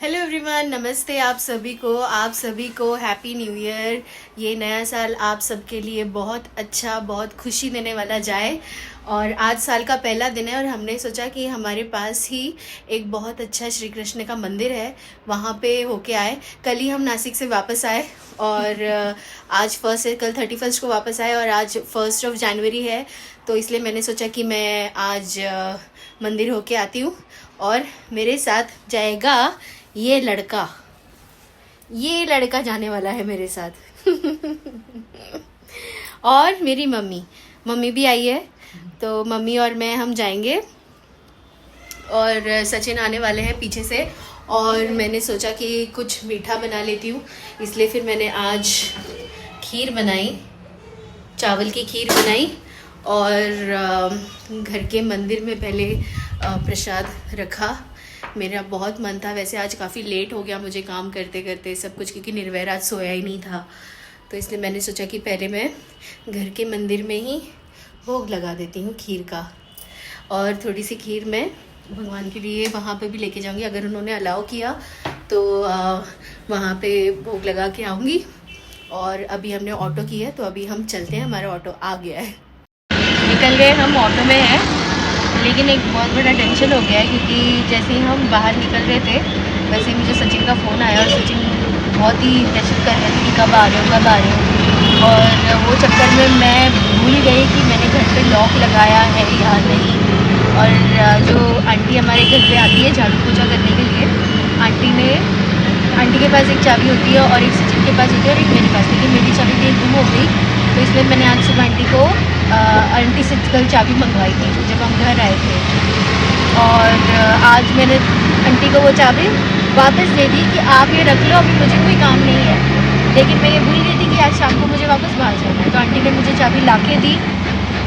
Hello everyone, नमस्ते आप सभी को हैप्पी न्यू ईयर। ये नया साल आप सबके लिए बहुत अच्छा, बहुत खुशी देने वाला जाए। और आज साल का पहला दिन है और हमने सोचा कि हमारे पास ही एक बहुत अच्छा श्री कृष्ण का मंदिर है, वहाँ पे होके आए। कल ही हम नासिक से वापस आए और आज फर्स्ट है, कल 31 को वापस आए और आज 1 जनवरी है, तो इसलिए मैंने सोचा कि मैं आज मंदिर होके आती हूँ। और मेरे साथ जाएगा ये लड़का जाने वाला है मेरे साथ। और मेरी मम्मी भी आई है, तो मम्मी और मैं हम जाएंगे। और सचिन आने वाले हैं पीछे से, और मैंने सोचा कि कुछ मीठा बना लेती हूँ, इसलिए फिर मैंने आज खीर बनाई, चावल की खीर बनाई। और घर के मंदिर में पहले प्रसाद रखा। मेरा बहुत मन था, वैसे आज काफ़ी लेट हो गया मुझे काम करते करते सब कुछ, क्योंकि निर्वैर आज सोया ही नहीं था, तो इसलिए मैंने सोचा कि पहले मैं घर के मंदिर में ही भोग लगा देती हूँ खीर का। और थोड़ी सी खीर मैं भगवान के लिए वहाँ पे भी लेके जाऊँगी, अगर उन्होंने अलाउ किया तो वहाँ पे भोग लगा के आऊँगी। और अभी हमने ऑटो की है, तो अभी हम चलते हैं, हमारा ऑटो आ गया है। निकल गए हम, ऑटो में हैं, लेकिन एक बहुत बड़ा टेंशन हो गया है, क्योंकि जैसे ही हम बाहर निकल रहे थे वैसे ही मुझे सचिन का फ़ोन आया, और सचिन बहुत ही टेंशन कर रहे थे कि कब आ रहे हो। और वो चक्कर में मैं भूल गई कि मैंने घर पे लॉक लगाया है या नहीं। और जो आंटी हमारे घर पे आती है झाड़ू पोछा करने के लिए, आंटी के पास एक चाबी होती है और एक सचिन के पास होती है और एक मेरे पास, लेकिन मेरी चाबी कहीं गुम हो गई, तो इसलिए मैंने आज सुबह आंटी से कल चाबी मंगवाई थी जब हम घर आए थे। और आज मैंने आंटी को वो चाबी वापस दे दी कि आप ये रख लो, अभी मुझे कोई काम नहीं है, लेकिन मैं ये भूल गई थी कि आज शाम को मुझे वापस बाहर जाना है। तो आंटी ने मुझे चाबी ला के दी,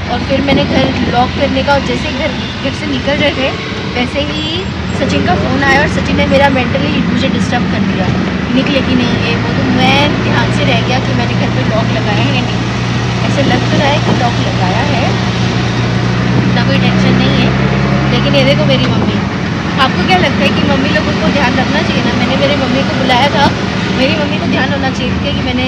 और फिर मैंने घर लॉक करने का, और जैसे घर से निकल रहे थे वैसे ही सचिन का फ़ोन आया, और सचिन ने मेरा मेंटली मुझे डिस्टर्ब कर दिया, निकले कि नहीं ये वो। तो मैं ध्यान से रह गया कि मैंने घर पे लॉक लगाया है या नहीं। ऐसे लग तो रहा है कि लॉक लगाया है, इतना कोई टेंशन नहीं है। लेकिन ये देखो मेरी मम्मी, आपको क्या लगता है कि मम्मी लोगों को ध्यान रखना चाहिए ना? मैंने मेरी मम्मी को बुलाया था, मेरी मम्मी को ध्यान होना चाहिए था कि मैंने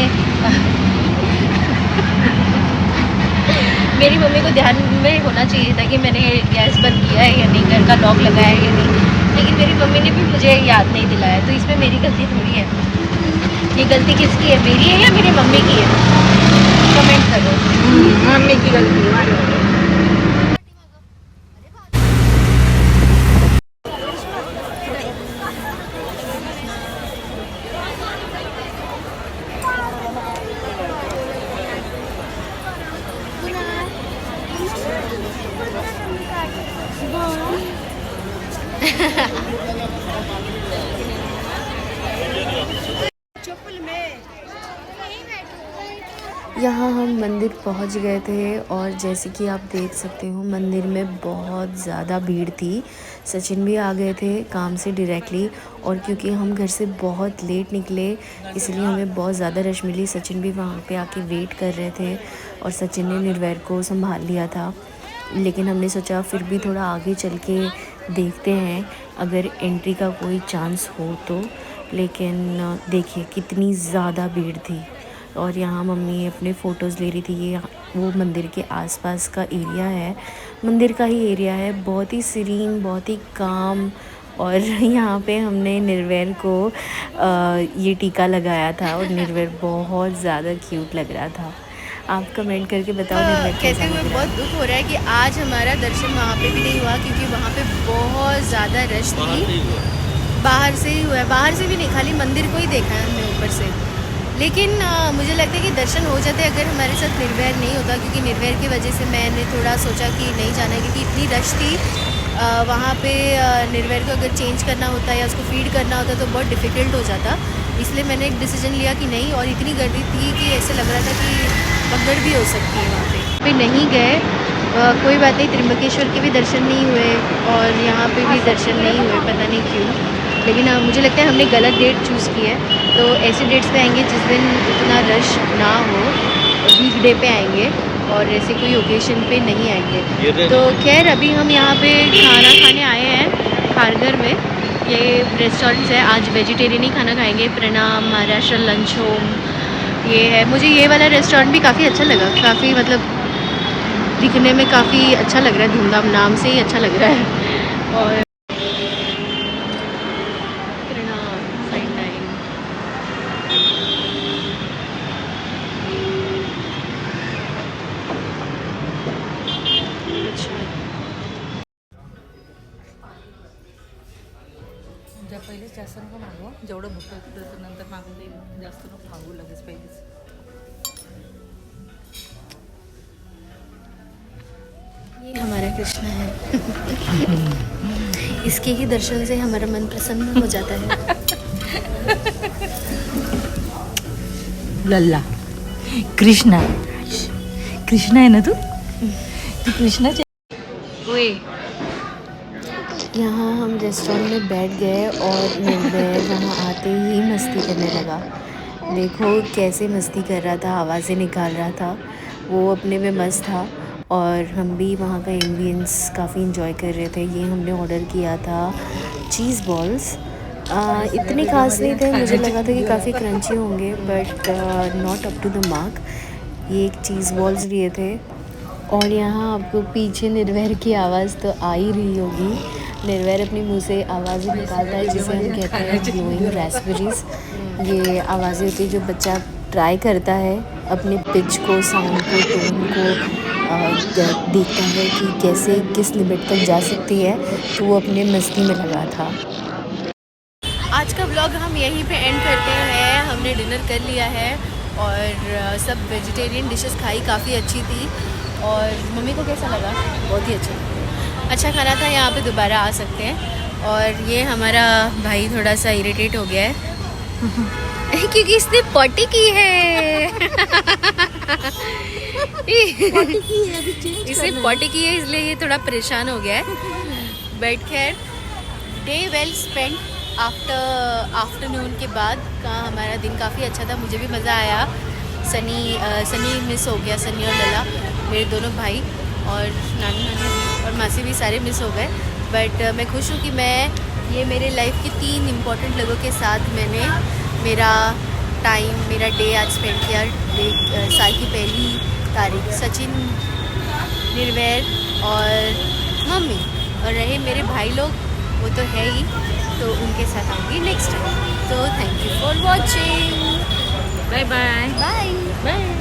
मेरी मम्मी को ध्यान में होना चाहिए था कि मैंने गैस बंद किया है या नहीं, घर का लॉक लगाया है या नहीं, लेकिन मेरी मम्मी ने भी मुझे याद नहीं दिलाया। तो इसमें मेरी गलती थोड़ी है। ये गलती किसकी है, मेरी है या मेरी मम्मी की है? कमेंट करो। मम्मी की गलती है। यहाँ हम मंदिर पहुँच गए थे, और जैसे कि आप देख सकते हो मंदिर में बहुत ज़्यादा भीड़ थी। सचिन भी आ गए थे काम से डायरेक्टली, और क्योंकि हम घर से बहुत लेट निकले इसलिए हमें बहुत ज़्यादा रश मिली। सचिन भी वहाँ पे आके वेट कर रहे थे, और सचिन ने निर्वैर को संभाल लिया था। लेकिन हमने सोचा फिर भी थोड़ा आगे चल के देखते हैं अगर एंट्री का कोई चांस हो तो। लेकिन देखिए कितनी ज़्यादा भीड़ थी, और यहाँ मम्मी अपने फ़ोटोज़ ले रही थी। ये वो मंदिर के आसपास का एरिया है, मंदिर का ही एरिया है, बहुत ही सीरीन, बहुत ही काम। और यहाँ पे हमने निर्वैर को ये टीका लगाया था, और निर्वैर बहुत ज़्यादा क्यूट लग रहा था। आप कमेंट करके बताओ निर्वैर कहते हुए बहुत दुख हो रहा है कि आज हमारा दर्शन वहाँ पे भी नहीं हुआ, क्योंकि वहाँ पे बहुत ज़्यादा रश थी। बाहर से ही हुआ है, बाहर से भी नहीं, खाली मंदिर को ही देखा है हमने ऊपर से। लेकिन मुझे लगता है कि दर्शन हो जाते अगर हमारे साथ निर्वैर नहीं होता, क्योंकि निर्वैर की वजह से मैंने थोड़ा सोचा कि नहीं जाना है, क्योंकि इतनी रश थी वहाँ पे। निर्वैर को अगर चेंज करना होता या उसको फीड करना होता तो बहुत डिफ़िकल्ट हो जाता, इसलिए मैंने एक डिसीजन लिया कि नहीं। और इतनी गर्दी थी कि ऐसे लग रहा था कि पकड़ भी हो सकती है वहाँ पे नहीं गए। कोई बात नहीं, त्र्यंबकेश्वर के भी दर्शन नहीं हुए और यहाँ पे भी दर्शन नहीं हुए, पता नहीं क्यों। लेकिन मुझे लगता है हमने गलत डेट चूज़ की है, तो ऐसे डेट्स पे आएंगे जिस दिन इतना रश ना हो, वीकडे पे आएंगे, और ऐसे कोई ओकेशन पे नहीं आएंगे। तो खैर अभी हम यहाँ पे खाना खाने आए हैं खारघर में। ये रेस्टोरेंट्स है, आज वेजिटेरियन ही खाना खाएंगे। प्रणाम महाराष्ट्र लंच होम ये है। मुझे ये वाला रेस्टोरेंट भी काफ़ी अच्छा लगा, काफ़ी मतलब दिखने में काफ़ी अच्छा लग रहा है, धूमधाम नाम से ही अच्छा लग रहा है। और प्रणाम साइन टाइम। ज्या पहिलेच जास्त नको मागू, जेवढं भूक लागतं तर नंतर मागून देईल, जास्त नको मागू लगेच पहिलेच. ये हमारा कृष्ण है। इसके ही दर्शन से हमारा मन प्रसन्न हो जाता है। लल्ला कृष्णा, कृष्णा आहे ना तू कृष्णाचे. ओए यहाँ हम रेस्टोरेंट में बैठ गए और निर्भय वहाँ आते ही मस्ती करने लगा। देखो कैसे मस्ती कर रहा था, आवाज़ें निकाल रहा था, वो अपने में मस्त था। और हम भी वहाँ का एम्बियंस काफ़ी इंजॉय कर रहे थे। ये हमने ऑर्डर किया था चीज़ बॉल्स। इतने खास नहीं थे, मुझे लगा था कि काफ़ी क्रंची होंगे, but not up to the mark. ये एक चीज़ बॉल्स लिए थे। और यहाँ आपको पीछे निर्भय की आवाज़ तो आ ही रही होगी। निर्भय अपने मुंह से आवाज़ें निकालता है जिसे हम कहते हैं ब्लोइंग रास्पबेरीज। ये आवाज़ें होती है जो बच्चा ट्राई करता है अपने पिच को, साउंड को, टोन को देखता है कि कैसे किस लिमिट तक जा सकती है, तो वो अपने मस्ती में लगा था। आज का व्लॉग हम यहीं पे एंड करते हैं। हमने डिनर कर लिया है और सब वेजिटेरियन डिशेस खाई, काफ़ी अच्छी थी। और मम्मी को कैसा लगा? बहुत ही अच्छा खाना था, यहाँ पे दोबारा आ सकते हैं। और ये हमारा भाई थोड़ा सा इरिटेट हो गया है क्योंकि इसने पॉटी की है। इसने पॉटी की है इसलिए ये थोड़ा परेशान हो गया है। बट खैर डे वेल स्पेंड आफ्टरनून के बाद का हमारा दिन काफ़ी अच्छा था, मुझे भी मज़ा आया। सनी मिस हो गया, सनी और लला मेरे दोनों भाई, और नानी और मासी भी सारे मिस हो गए। बट मैं खुश हूँ कि ये मेरे लाइफ के 3 इम्पॉर्टेंट लोगों के साथ मैंने मेरा डे आज स्पेंड किया। साल की पहली तारीख सचिन, निर्वैर और मम्मी, और रहे मेरे भाई लोग, वो तो है ही, तो उनके साथ आऊँगी नेक्स्ट टाइम। तो thank you for watching. Bye bye bye bye.